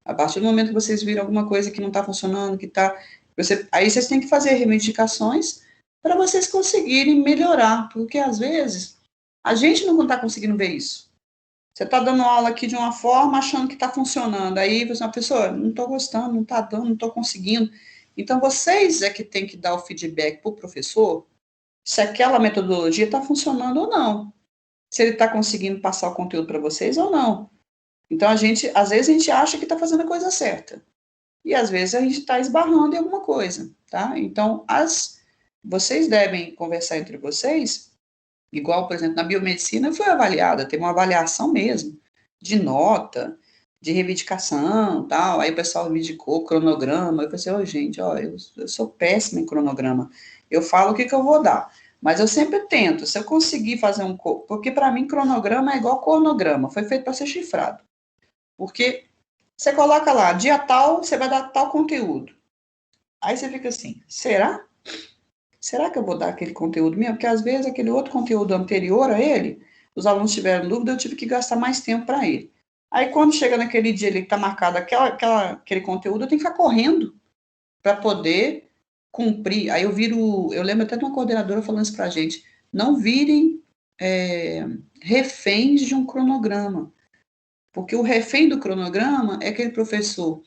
A partir do momento que vocês viram alguma coisa que não está funcionando, aí vocês têm que fazer reivindicações para vocês conseguirem melhorar, porque às vezes a gente não está conseguindo ver isso. Você está dando aula aqui de uma forma, achando que está funcionando, aí você é uma pessoa, não estou gostando, não está dando, não estou conseguindo. Então, vocês é que tem que dar o feedback para o professor se aquela metodologia está funcionando ou não. Se ele está conseguindo passar o conteúdo para vocês ou não. Então, às vezes, a gente acha que está fazendo a coisa certa. E, às vezes, a gente está esbarrando em alguma coisa, tá? Então, vocês devem conversar entre vocês, igual, por exemplo, na biomedicina foi avaliada, tem uma avaliação mesmo, de nota, de reivindicação, tal. Aí o pessoal reivindicou cronograma. Eu pensei, gente, eu sou péssima em cronograma. Eu falo o que eu vou dar. Mas eu sempre tento, se eu conseguir fazer porque para mim cronograma é igual cronograma, foi feito para ser chifrado. Porque você coloca lá, dia tal, você vai dar tal conteúdo. Aí você fica assim, será? Será que eu vou dar aquele conteúdo mesmo? Porque às vezes aquele outro conteúdo anterior a ele, os alunos tiveram dúvida, eu tive que gastar mais tempo para ele. Aí quando chega naquele dia ali que está marcado aquele conteúdo, eu tenho que ficar correndo para poder cumprir. Aí eu lembro até de uma coordenadora falando isso para a gente, não virem reféns de um cronograma. Porque o refém do cronograma é aquele professor,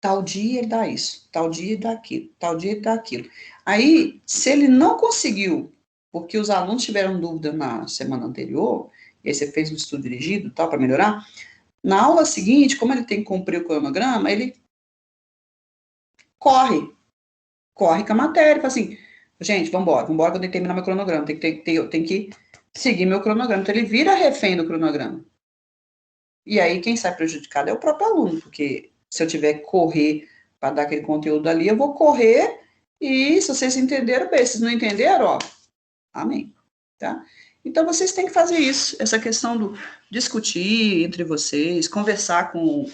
tal dia ele dá isso, tal dia ele dá aquilo, tal dia ele dá aquilo. Aí, se ele não conseguiu, porque os alunos tiveram dúvida na semana anterior, e aí você fez um estudo dirigido, tal, para melhorar, na aula seguinte, como ele tem que cumprir o cronograma, ele corre com a matéria, fala assim, gente, vambora, que eu tenho que terminar meu cronograma, eu tenho que seguir meu cronograma. Então, ele vira refém do cronograma. E aí, quem sai prejudicado é o próprio aluno, porque se eu tiver que correr para dar aquele conteúdo ali, eu vou correr, e se vocês entenderam, bem, se não entenderam, ó, amém, tá? Então, vocês têm que fazer isso, essa questão do discutir entre vocês, conversar com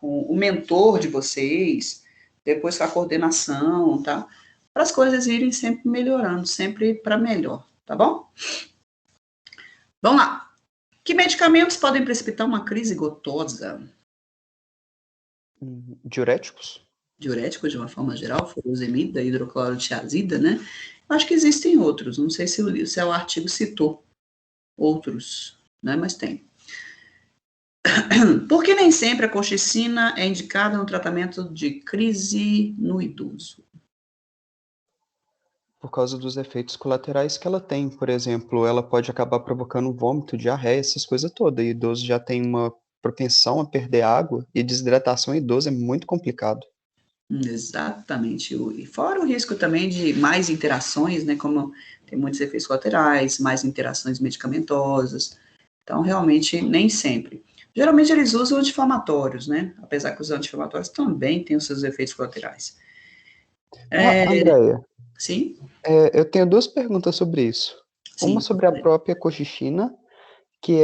o mentor de vocês, depois com a coordenação, tá? Para as coisas irem sempre melhorando, sempre para melhor, tá bom? Vamos lá. Que medicamentos podem precipitar uma crise gotosa? Diuréticos? Diuréticos, de uma forma geral, furosemida, hidroclorotiazida, né? Acho que existem outros, não sei se o artigo citou outros, né? Mas tem. Por que nem sempre a colchicina é indicada no tratamento de crise no idoso? Por causa dos efeitos colaterais que ela tem. Por exemplo, ela pode acabar provocando vômito, diarreia, essas coisas todas. E o idoso já tem uma propensão a perder água, e desidratação em idoso é muito complicado. Exatamente. E fora o risco também de mais interações, né? Como tem muitos efeitos colaterais, mais interações medicamentosas. Então, realmente, nem sempre. Geralmente, eles usam anti-inflamatórios, né? Apesar que os anti-inflamatórios também têm os seus efeitos colaterais. Andréia, Sim? eu tenho duas perguntas sobre isso. Uma Sim. sobre a própria colchicina, que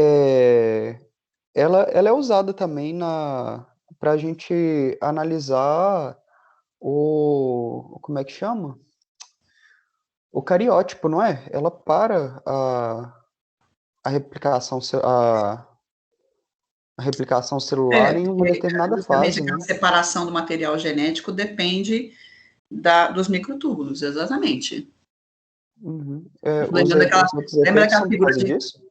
ela é usada também para a gente analisar como é que chama? O cariótipo, não é? Ela para a replicação, a replicação celular em uma Porque determinada justamente fase, aquela né? separação do material genético depende dos microtúbulos, exatamente. Uhum. Os outros Lembra efeitos daquela são por figura causa disso?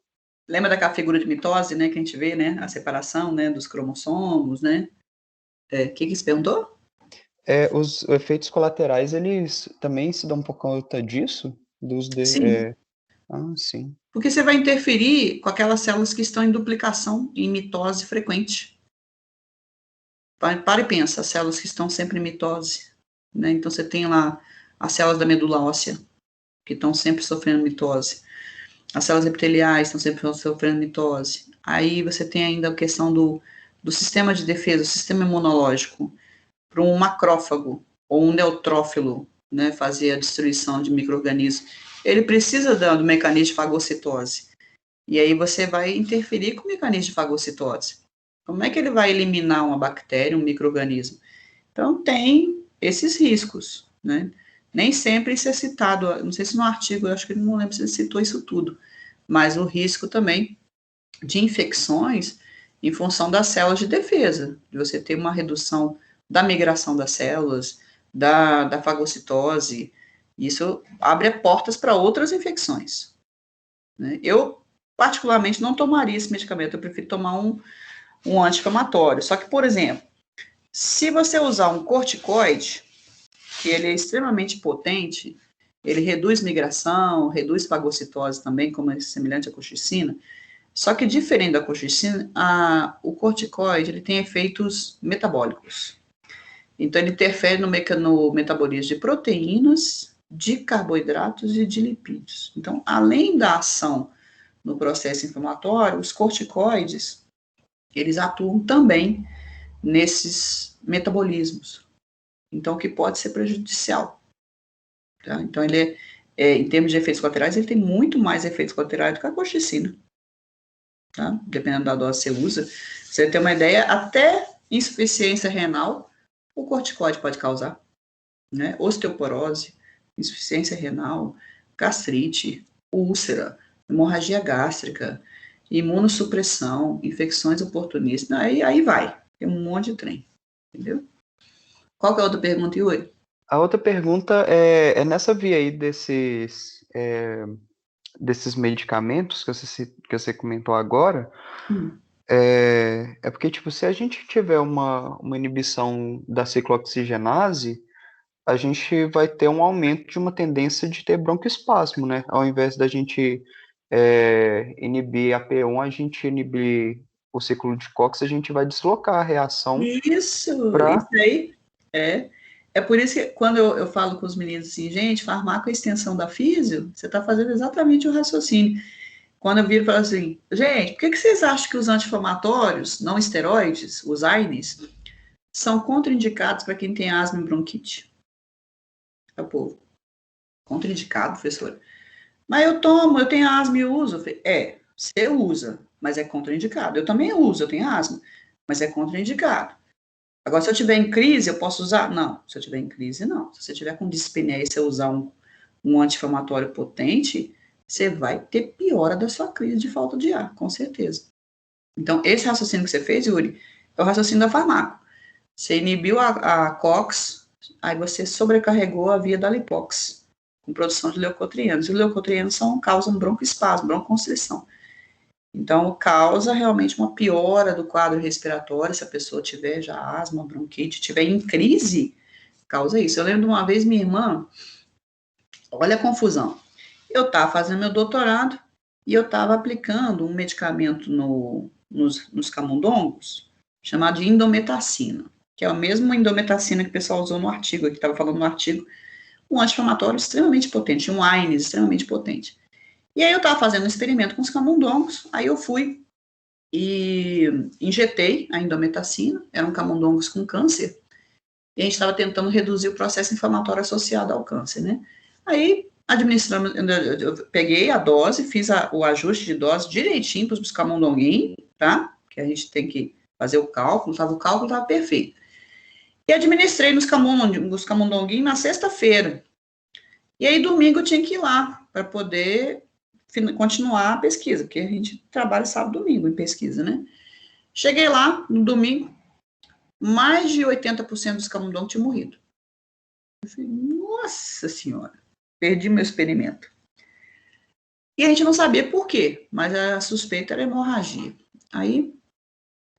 lembra daquela figura de mitose, né, que a gente vê, né, a separação, né, dos cromossomos, né? O que você perguntou? Os efeitos colaterais, eles também se dão por conta disso? Sim, Sim. porque você vai interferir com aquelas células que estão em duplicação, em mitose frequente. Para e pensa, as células que estão sempre em mitose, né? Então, você tem lá as células da medula óssea, que estão sempre sofrendo mitose. As células epiteliais estão sempre sofrendo mitose. Aí você tem ainda a questão do sistema de defesa, o sistema imunológico, para um macrófago ou um neutrófilo, né, fazer a destruição de micro-organismos. Ele precisa do mecanismo de fagocitose. E aí você vai interferir com o mecanismo de fagocitose. Como é que ele vai eliminar uma bactéria, um micro-organismo? Então, tem esses riscos, né? Nem sempre isso é citado, não sei se no artigo, eu acho que ele não lembro se ele citou isso tudo, mas o risco também de infecções em função das células de defesa, de você ter uma redução da migração das células, da fagocitose. Isso abre portas para outras infecções, né? Eu, particularmente, não tomaria esse medicamento, eu prefiro tomar um anti-inflamatório. Só que, por exemplo, se você usar um corticoide, que ele é extremamente potente, ele reduz migração, reduz fagocitose também, como é semelhante à colchicina, só que diferente da colchicina, o corticoide ele tem efeitos metabólicos. Então, ele interfere no metabolismo de proteínas, de carboidratos e de lipídios. Então, além da ação no processo inflamatório, os corticoides, eles atuam também nesses metabolismos. Então, que pode ser prejudicial. Tá? Então, ele em termos de efeitos colaterais, ele tem muito mais efeitos colaterais do que a colchicina. Tá? Dependendo da dose que você usa. Você tem uma ideia, até insuficiência renal, o corticoide pode causar, né? Osteoporose, insuficiência renal, gastrite, úlcera, hemorragia gástrica, imunossupressão, infecções oportunistas, aí vai, tem um monte de trem, entendeu? Qual que é a outra pergunta, Yuri? A outra pergunta é nessa via aí desses medicamentos que você comentou agora, é porque, tipo, se a gente tiver uma inibição da ciclooxigenase, a gente vai ter um aumento de uma tendência de ter broncoespasmo, né? Ao invés da gente inibir a P1, a gente inibir o ciclo de Cox, a gente vai deslocar a reação. Isso aí é por isso que quando eu falo com os meninos assim, gente, farmaco é extensão da físio, você está fazendo exatamente o raciocínio. Quando eu viro e falo assim, gente, por que vocês acham que os anti-inflamatórios, não esteroides, os AINES, são contraindicados para quem tem asma e bronquite? É o povo. Contraindicado, professora? Mas eu tomo, eu tenho asma e uso. Você usa, mas é contraindicado. Eu também uso, eu tenho asma, mas é contraindicado. Agora, se eu tiver em crise, eu posso usar? Não. Se eu tiver em crise, não. Se você tiver com dispneia e você usar um anti-inflamatório potente, você vai ter piora da sua crise de falta de ar, com certeza. Então, esse raciocínio que você fez, Yuri, é o raciocínio da farmácia. Você inibiu a COX, aí você sobrecarregou a via da lipox, com produção de leucotrienos. E os leucotrienos causam broncoespasmo, broncoconstrição. Então, causa realmente uma piora do quadro respiratório, se a pessoa tiver já asma, bronquite, tiver em crise, causa isso. Eu lembro de uma vez minha irmã, olha a confusão, eu estava fazendo meu doutorado e eu estava aplicando um medicamento nos camundongos, chamado de indometacina, que é a mesma indometacina que o pessoal usou no artigo, que estava falando no artigo, um anti-inflamatório extremamente potente, um AINES extremamente potente. E aí eu estava fazendo um experimento com os camundongos, aí eu fui e injetei a indometacina, eram camundongos com câncer, e a gente estava tentando reduzir o processo inflamatório associado ao câncer, né? Aí, administramos, eu peguei a dose, fiz o ajuste de dose direitinho para os camundonguinhos, tá? Que a gente tem que fazer o cálculo estava perfeito. E administrei nos camundonguinhos na sexta-feira. E aí, domingo, eu tinha que ir lá para poder continuar a pesquisa, porque a gente trabalha sábado e domingo em pesquisa, né? Cheguei lá, no domingo, mais de 80% dos camundongos tinham morrido. Eu falei, nossa senhora, perdi meu experimento. E a gente não sabia por quê, mas a suspeita era hemorragia. Aí,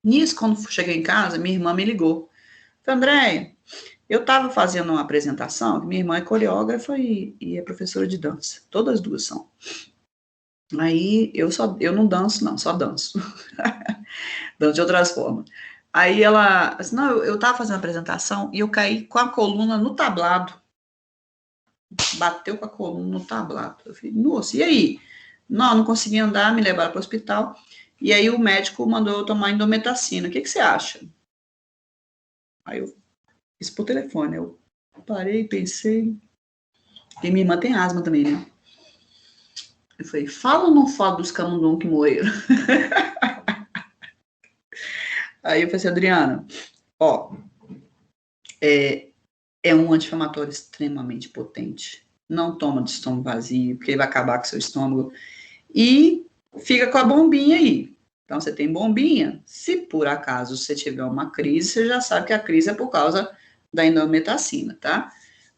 nisso, quando cheguei em casa, minha irmã me ligou. Falei, André, eu estava fazendo uma apresentação, minha irmã é coreógrafa e é professora de dança, todas as duas são. Aí, eu não danço, não, só danço. Danço de outras formas. Aí ela, assim, não, eu estava fazendo a apresentação e eu caí com a coluna no tablado. Bateu com a coluna no tablado. Eu falei, nossa, e aí? Não consegui andar, me levaram para o hospital. E aí o médico mandou eu tomar indometacina. O que você acha? Aí eu fiz por telefone. Eu parei, pensei. E minha irmã tem asma também, né? Eu falei, fala ou não fala dos camundongos que morreram? Aí eu falei assim, Adriana, ó, é um anti-inflamatório extremamente potente. Não toma de estômago vazio, porque ele vai acabar com o seu estômago. E fica com a bombinha aí. Então, você tem bombinha. Se por acaso você tiver uma crise, você já sabe que a crise é por causa da indometacina, tá?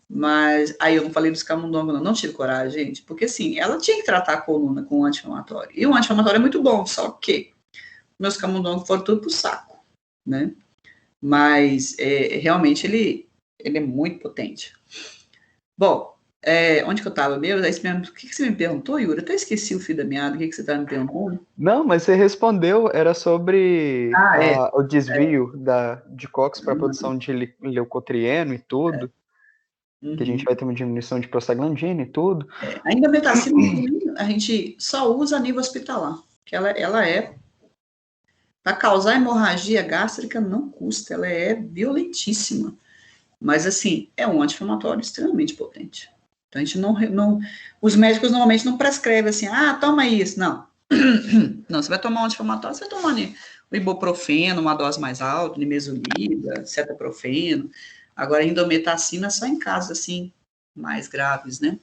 Mas aí eu não falei dos camundongos, não tive coragem, gente, porque assim, ela tinha que tratar a coluna com um anti-inflamatório. E o anti-inflamatório é muito bom, só que meus camundongos foram tudo pro saco, né? Mas realmente ele é muito potente. Bom, onde que eu estava mesmo? O que você me perguntou, Yuri? Eu até esqueci o fio da meada, o que você estava me perguntando? Não, mas você respondeu, era sobre Ah, o desvio de COX para a produção de leucotrieno e tudo, que a gente Uhum. vai ter uma diminuição de prostaglandina e tudo. A indometacina a gente só usa a nível hospitalar, que ela é, para causar hemorragia gástrica não custa, ela é violentíssima. Mas, assim, é um anti-inflamatório extremamente potente. Então, a gente não. Os médicos normalmente não prescrevem assim, toma isso. Não. Não, você vai tomar um anti-inflamatório, você vai tomar o ibuprofeno, uma dose mais alta, nimesulida, cetoprofeno. Agora, a indometacina só em casos, assim, mais graves, né?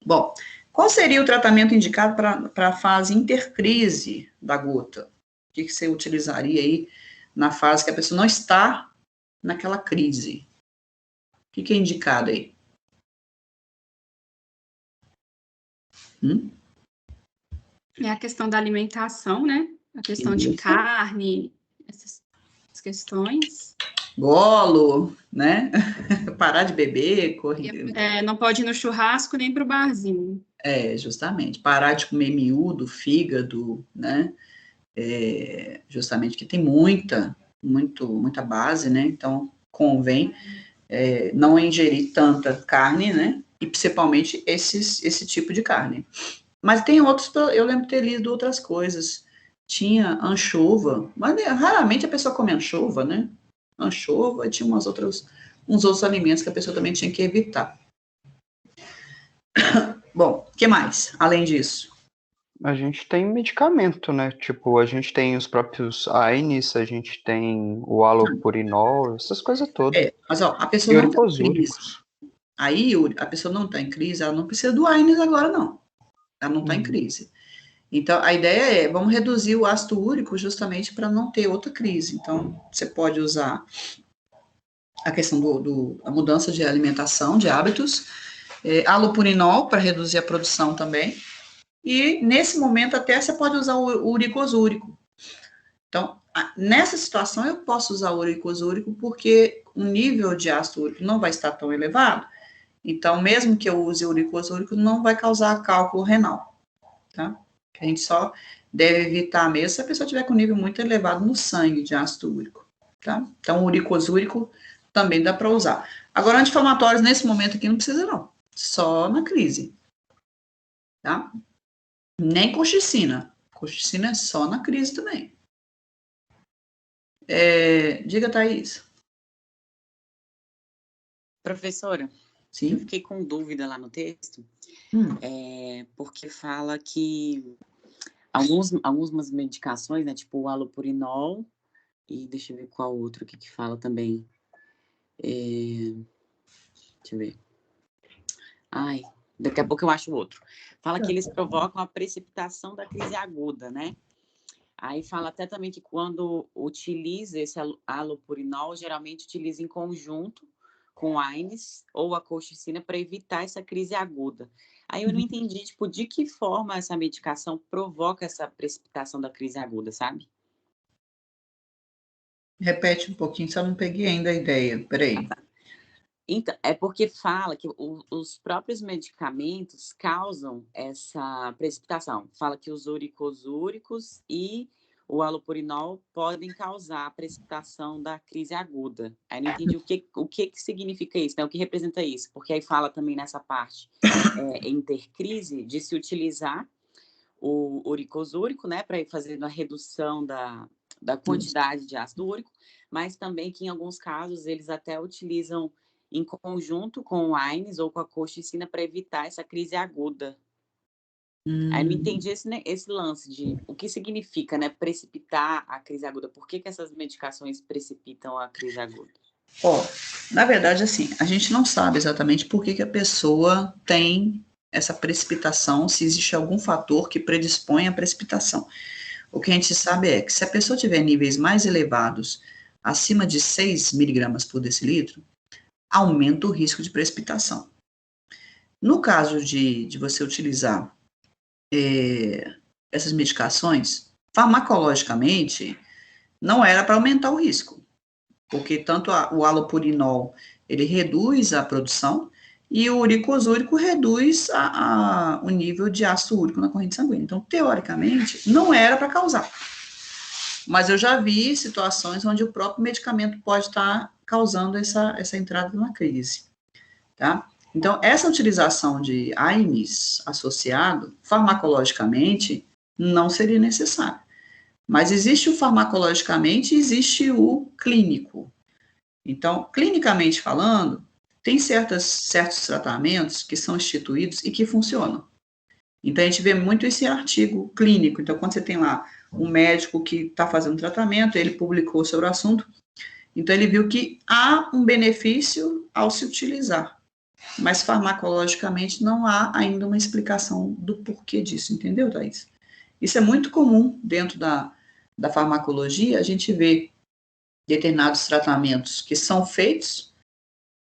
Bom, qual seria o tratamento indicado para a fase intercrise da gota? O que você utilizaria aí na fase que a pessoa não está naquela crise? O que é indicado aí? É a questão da alimentação, né? A questão de carne, essas questões. Golo, né? Parar de beber, correr. Não pode ir no churrasco nem para o barzinho. Justamente. Parar de comer miúdo, fígado, né? Justamente que tem muita base, né? Então, convém não ingerir tanta carne, né? E principalmente esse tipo de carne. Mas tem outros, eu lembro de ter lido outras coisas. Tinha anchova, mas raramente a pessoa come anchova, né? Anchova e tinha uns outros alimentos que a pessoa também tinha que evitar. Bom, o que mais, além disso? A gente tem medicamento, né? Tipo, a gente tem os próprios AINES, a gente tem o halopurinol, essas coisas todas. Mas ó, a E pessoa não está em crise. uricosúricos. Aí, a pessoa não está em crise, ela não precisa do AINES agora, não. Ela não está em crise. Então, a ideia é, vamos reduzir o ácido úrico justamente para não ter outra crise. Então, você pode usar a questão da mudança de alimentação, de hábitos, alopurinol para reduzir a produção também, e nesse momento até você pode usar o uricosúrico. Então, nessa situação eu posso usar o uricosúrico porque o nível de ácido úrico não vai estar tão elevado, então mesmo que eu use o uricosúrico não vai causar cálculo renal, tá? A gente só deve evitar mesmo se a pessoa tiver com nível muito elevado no sangue de ácido úrico, tá? Então o uricosúrico também dá para usar. Agora, anti-inflamatórios nesse momento aqui não precisa não, só na crise, tá? Nem colchicina. Colchicina é só na crise também. Diga, Thaís. Professora, Sim. eu fiquei com dúvida lá no texto, porque fala que algumas medicações, né, tipo o alopurinol, e deixa eu ver qual outro que fala também. Deixa eu ver. Ai, daqui a pouco eu acho outro. Fala que eles provocam a precipitação da crise aguda, né? Aí fala até também que quando utiliza esse alopurinol, geralmente utiliza em conjunto com o AINES ou a colchicina para evitar essa crise aguda. Aí eu não entendi, tipo, de que forma essa medicação provoca essa precipitação da crise aguda, sabe? Repete um pouquinho, só não peguei ainda a ideia. Peraí. Então, é porque fala que os próprios medicamentos causam essa precipitação. Fala que os uricosúricos e o alopurinol podem causar a precipitação da crise aguda. Aí não entendi o que significa isso, né? O que representa isso? Porque aí fala também nessa parte intercrise de se utilizar o uricosúrico, né? Para ir fazendo a redução da quantidade de ácido úrico, mas também que em alguns casos eles até utilizam em conjunto com o AINES ou com a colchicina para evitar essa crise aguda. Aí não entendi esse lance de o que significa, né, precipitar a crise aguda. Por que essas medicações precipitam a crise aguda? Na verdade, assim, a gente não sabe exatamente por que a pessoa tem essa precipitação, se existe algum fator que predispõe à precipitação. o que a gente sabe é que se a pessoa tiver níveis mais elevados, acima de 6 miligramas por decilitro, aumenta o risco de precipitação. No caso de você utilizar essas medicações, farmacologicamente, não era para aumentar o risco, porque tanto o halopurinol, ele reduz a produção, e o uricosúrico reduz o nível de ácido úrico na corrente sanguínea. Então, teoricamente, não era para causar. Mas eu já vi situações onde o próprio medicamento pode estar causando essa entrada na crise, tá? Então, essa utilização de AINES associado, farmacologicamente, não seria necessário. Mas existe o farmacologicamente e existe o clínico. Então, clinicamente falando, tem certos tratamentos que são instituídos e que funcionam. Então, a gente vê muito esse artigo clínico. Então, quando você tem lá um médico que está fazendo tratamento, ele publicou sobre o assunto, então ele viu que há um benefício ao se utilizar, mas farmacologicamente não há ainda uma explicação do porquê disso, entendeu, Thaís? Isso é muito comum dentro da farmacologia, a gente vê determinados tratamentos que são feitos,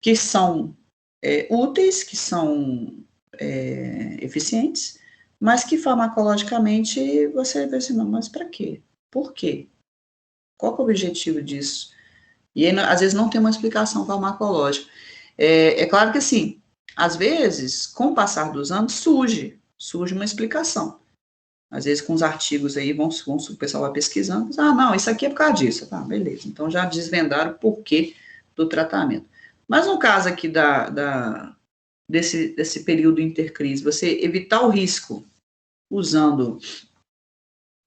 que são úteis, que são eficientes, mas que farmacologicamente você vê assim, não, mas para quê? Por quê? Qual que é o objetivo disso? E aí, às vezes não tem uma explicação farmacológica. É claro que assim, às vezes, com o passar dos anos, surge uma explicação. Às vezes com os artigos aí, o pessoal vai pesquisando, não, isso aqui é por causa disso. Tá, beleza, então já desvendaram o porquê do tratamento. Mas no caso aqui desse período intercrise, você evitar o risco usando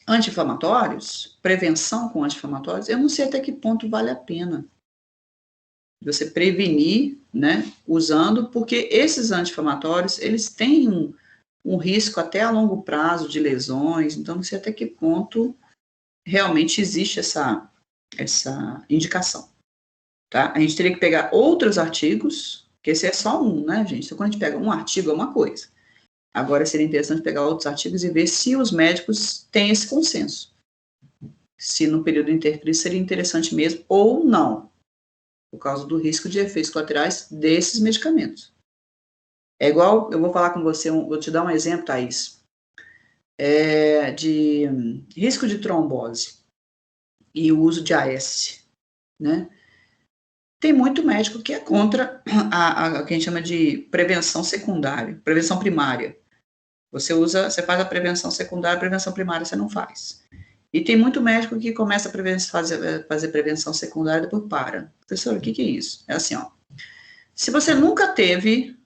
anti-inflamatórios, prevenção com anti-inflamatórios, eu não sei até que ponto vale a pena você prevenir, né, usando, porque esses anti-inflamatórios, eles têm um risco até a longo prazo de lesões, então não sei até que ponto realmente existe essa indicação, tá? A gente teria que pegar outros artigos, que esse é só um, né, gente? Então, quando a gente pega um artigo, é uma coisa. Agora, seria interessante pegar outros artigos e ver se os médicos têm esse consenso. Se no período intercrise seria interessante mesmo ou não, por causa do risco de efeitos colaterais desses medicamentos. É igual, eu vou falar com você, vou te dar um exemplo, Thaís, de risco de trombose e o uso de AS, né? Tem muito médico que é contra a que a gente chama de prevenção secundária, prevenção primária. Você faz a prevenção secundária, a prevenção primária você não faz. E tem muito médico que começa a fazer prevenção secundária e depois para. Professor, o que é isso? É assim, ó. Se você nunca teve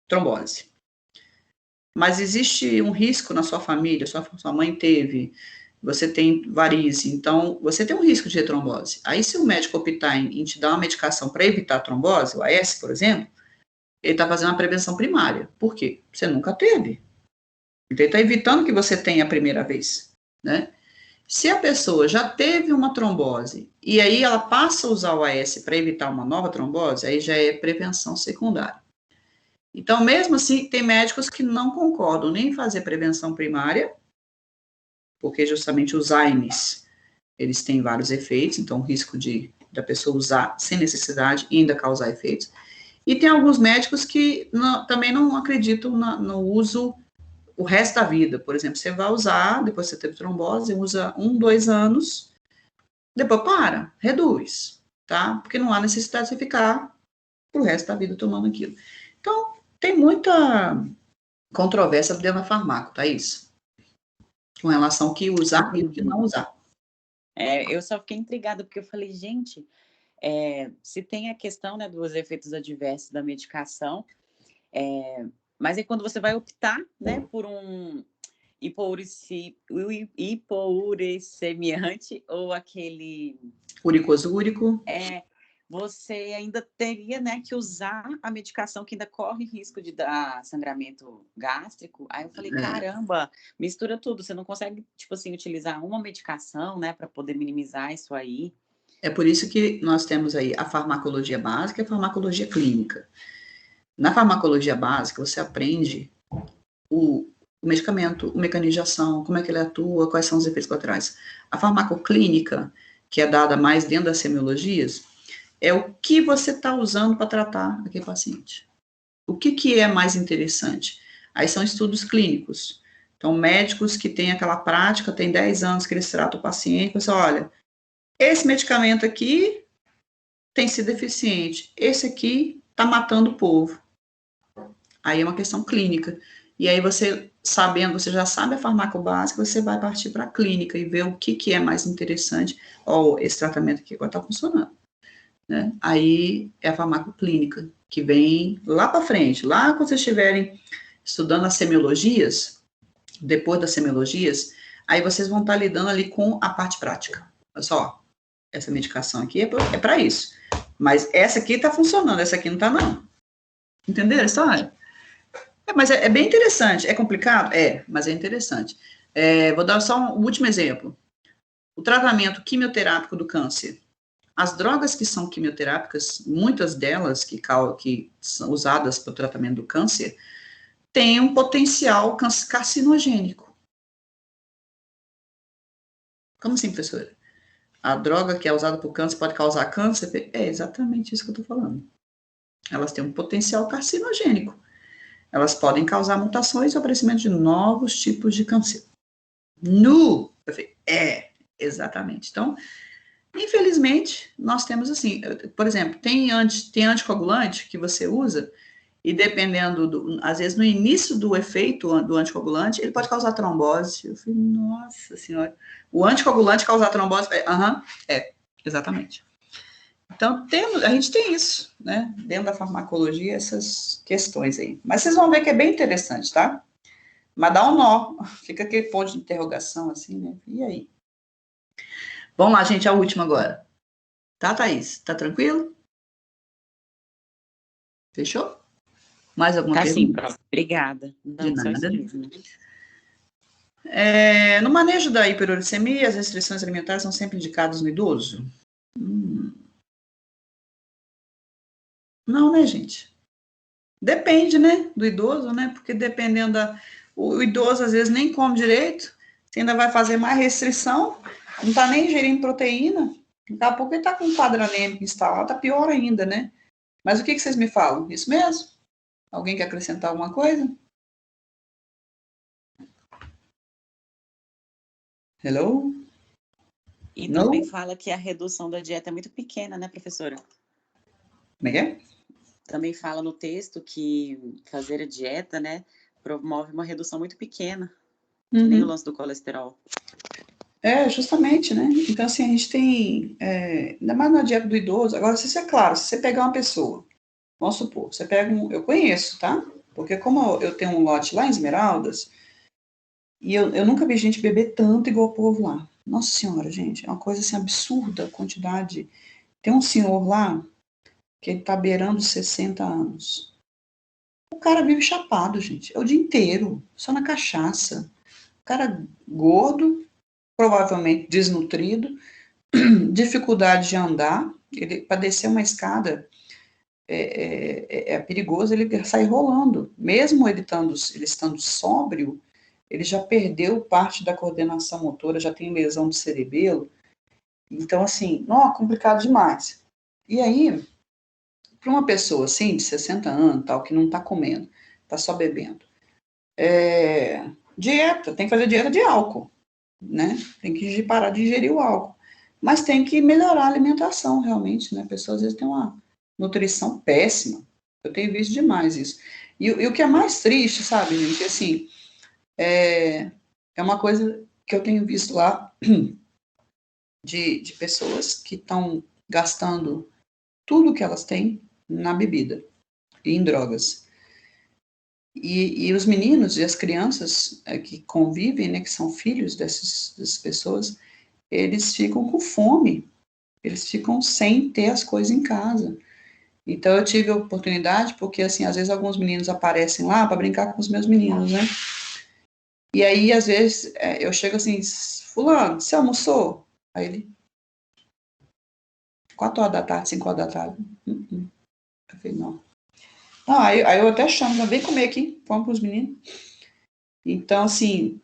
trombose, mas existe um risco na sua família, sua mãe teve, você tem varize, então você tem um risco de ter trombose. Aí, se o médico optar em te dar uma medicação para evitar a trombose, o AS, por exemplo, ele está fazendo uma prevenção primária. Por quê? Você nunca teve. Então, ele está evitando que você tenha a primeira vez, né? Se a pessoa já teve uma trombose e aí ela passa a usar o AS para evitar uma nova trombose, aí já é prevenção secundária. Então, mesmo assim, tem médicos que não concordam nem em fazer prevenção primária, porque justamente os AINES, eles têm vários efeitos, então o risco da pessoa usar sem necessidade e ainda causar efeitos. E tem alguns médicos que também não acreditam no uso o resto da vida. Por exemplo, você vai usar, depois você teve trombose, usa 1, 2 anos, depois reduz, tá? Porque não há necessidade de você ficar pro resto da vida tomando aquilo. Então, tem muita controvérsia dentro da farmácia, tá isso? Com relação ao que usar e o que não usar. Eu só fiquei intrigada, porque eu falei, gente, se tem a questão, né, dos efeitos adversos da medicação, mas aí quando você vai optar, né, por um hipouricemiante ou aquele... Uricosúrico. Você ainda teria, né, que usar a medicação que ainda corre risco de dar sangramento gástrico. Aí eu falei, caramba, mistura tudo. Você não consegue, tipo assim, utilizar uma medicação, né, para poder minimizar isso aí. É por isso que nós temos aí a farmacologia básica e a farmacologia clínica. Na farmacologia básica, você aprende o medicamento, o mecanismo de ação, como é que ele atua, quais são os efeitos colaterais. A farmacoclínica, que é dada mais dentro das semiologias, é o que você está usando para tratar aquele paciente. O que é mais interessante? Aí são estudos clínicos. Então, médicos que têm aquela prática, tem 10 anos que eles tratam o paciente, você olha, esse medicamento aqui tem sido eficiente, esse aqui está matando o povo. Aí é uma questão clínica. E aí você, sabendo, você já sabe a farmacobásica, você vai partir para a clínica e ver o que é mais interessante. Ó, esse tratamento aqui agora está funcionando. Né? Aí é a farmacoclínica, que vem lá para frente. Lá quando vocês estiverem estudando as semiologias, depois das semiologias, aí vocês vão estar lidando ali com a parte prática. Olha só, essa medicação aqui é para isso. Mas essa aqui está funcionando, essa aqui não está, não. Entenderam a história? Mas é bem interessante. É complicado? É, mas é interessante. Vou dar só um último exemplo. O tratamento quimioterápico do câncer. As drogas que são quimioterápicas, muitas delas que são usadas para o tratamento do câncer, têm um potencial carcinogênico. Como assim, professora? A droga que é usada para o câncer pode causar câncer? É exatamente isso que eu estou falando. Elas têm um potencial carcinogênico. Elas podem causar mutações e o aparecimento de novos tipos de câncer. Exatamente. Então, infelizmente, nós temos assim, por exemplo, tem anticoagulante que você usa, e dependendo, às vezes no início do efeito do anticoagulante, ele pode causar trombose. Eu falei, nossa senhora, o anticoagulante causar trombose? Exatamente. Então, a gente tem isso, né, dentro da farmacologia, essas questões aí. Mas vocês vão ver que é bem interessante, tá? Mas dá um nó, fica aquele ponto de interrogação assim, né? E aí? Vamos lá, gente, a última agora. Tá, Thaís? Tá tranquilo? Fechou? Mais alguma pergunta? Sim, prof. Obrigada. Não, só isso mesmo. No manejo da hiperuricemia, as restrições alimentares são sempre indicadas no idoso? Não, né, gente? Depende, né, do idoso, né? Porque dependendo o idoso, às vezes, nem come direito, você ainda vai fazer mais restrição, não tá nem ingerindo proteína, daqui a pouco ele tá com um quadro anêmico instalado, tá pior ainda, né? Mas o que vocês me falam? Isso mesmo? Alguém quer acrescentar alguma coisa? Hello? E também fala que a redução da dieta é muito pequena, né, professora? Como é que é? Também fala no texto que fazer a dieta, né, promove uma redução muito pequena, que nem o lance do colesterol. Justamente, né? Então, assim, a gente tem, ainda mais na dieta do idoso, agora, se é claro, se você pegar uma pessoa, vamos supor, você pega eu conheço, tá? Porque como eu tenho um lote lá em Esmeraldas, e eu nunca vi gente beber tanto igual o povo lá. Nossa senhora, gente, é uma coisa assim absurda a quantidade. Tem um senhor lá que ele tá beirando 60 anos. O cara vive chapado, gente. É o dia inteiro, só na cachaça. O cara gordo, provavelmente desnutrido, dificuldade de andar. Para descer uma escada é perigoso, ele sai rolando. Mesmo ele estando sóbrio, ele já perdeu parte da coordenação motora, já tem lesão do cerebelo. Então, assim, complicado demais. E aí, para uma pessoa assim, de 60 anos, tal, que não está comendo, está só bebendo, dieta, tem que fazer dieta de álcool, né? Tem que parar de ingerir o álcool. Mas tem que melhorar a alimentação, realmente, né? A pessoa, às vezes, tem uma nutrição péssima. Eu tenho visto demais isso. E o que é mais triste, sabe, gente, assim, é uma coisa que eu tenho visto lá de pessoas que estão gastando tudo que elas têm na bebida e em drogas. E os meninos e as crianças que convivem, né, que são filhos dessas pessoas, eles ficam com fome, eles ficam sem ter as coisas em casa. Então, eu tive a oportunidade, porque, assim, às vezes alguns meninos aparecem lá para brincar com os meus meninos, né? E aí, às vezes, eu chego assim, fulano, você almoçou? Aí ele, 4 horas da tarde, 5 horas da tarde. Eu falei, não. Aí eu até chamo, vem comer aqui, vamos para os meninos. Então, assim,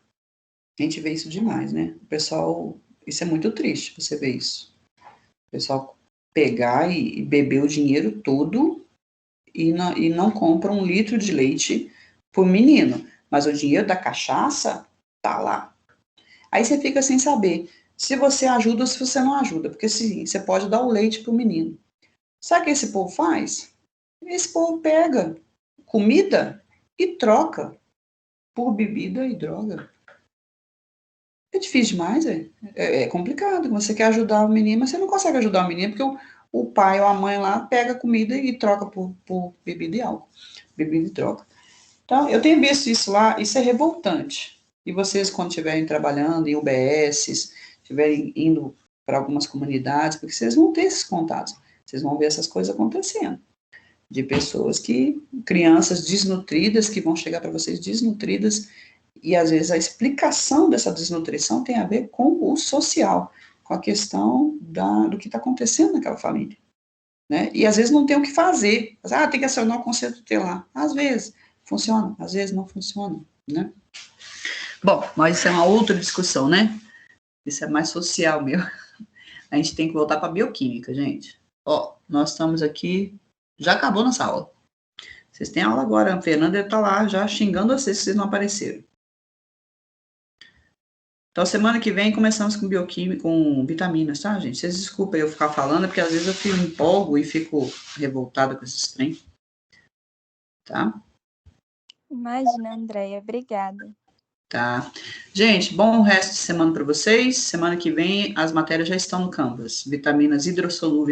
a gente vê isso demais, né? O pessoal, isso é muito triste, você vê isso. O pessoal pegar e beber o dinheiro todo e não compra 1 litro de leite pro menino. Mas o dinheiro da cachaça tá lá. Aí você fica sem saber se você ajuda ou se você não ajuda. Porque sim, você pode dar o leite pro menino. Sabe o que esse povo faz? Esse povo pega comida e troca por bebida e droga. É difícil demais, é complicado. Você quer ajudar o menino, mas você não consegue ajudar o menino, porque o pai ou a mãe lá pega comida e troca por bebida e álcool. Bebida e droga. Então, eu tenho visto isso lá, isso é revoltante. E vocês, quando estiverem trabalhando em UBSs, estiverem indo para algumas comunidades, porque vocês vão ter esses contatos, vocês vão ver essas coisas acontecendo. De pessoas crianças desnutridas, que vão chegar para vocês desnutridas, e às vezes a explicação dessa desnutrição tem a ver com o social, com a questão do que está acontecendo naquela família. Né? E às vezes não tem o que fazer. Tem que acionar o conselho tutelar. Às vezes funciona, às vezes não funciona. Né? Bom, mas isso é uma outra discussão, né? Isso é mais social mesmo. A gente tem que voltar para a bioquímica, gente. Nós estamos aqui, já acabou nossa aula. Vocês têm aula agora, a Fernanda deve estar lá já xingando vocês se vocês não apareceram. Então, semana que vem começamos com bioquímica, com vitaminas, tá, gente? Vocês desculpem eu ficar falando, porque às vezes eu empolgo e fico revoltada com esses trem. Tá? Imagina, Andréia. Obrigada. Tá. Gente, bom resto de semana para vocês. Semana que vem as matérias já estão no Canvas. Vitaminas hidrossolúveis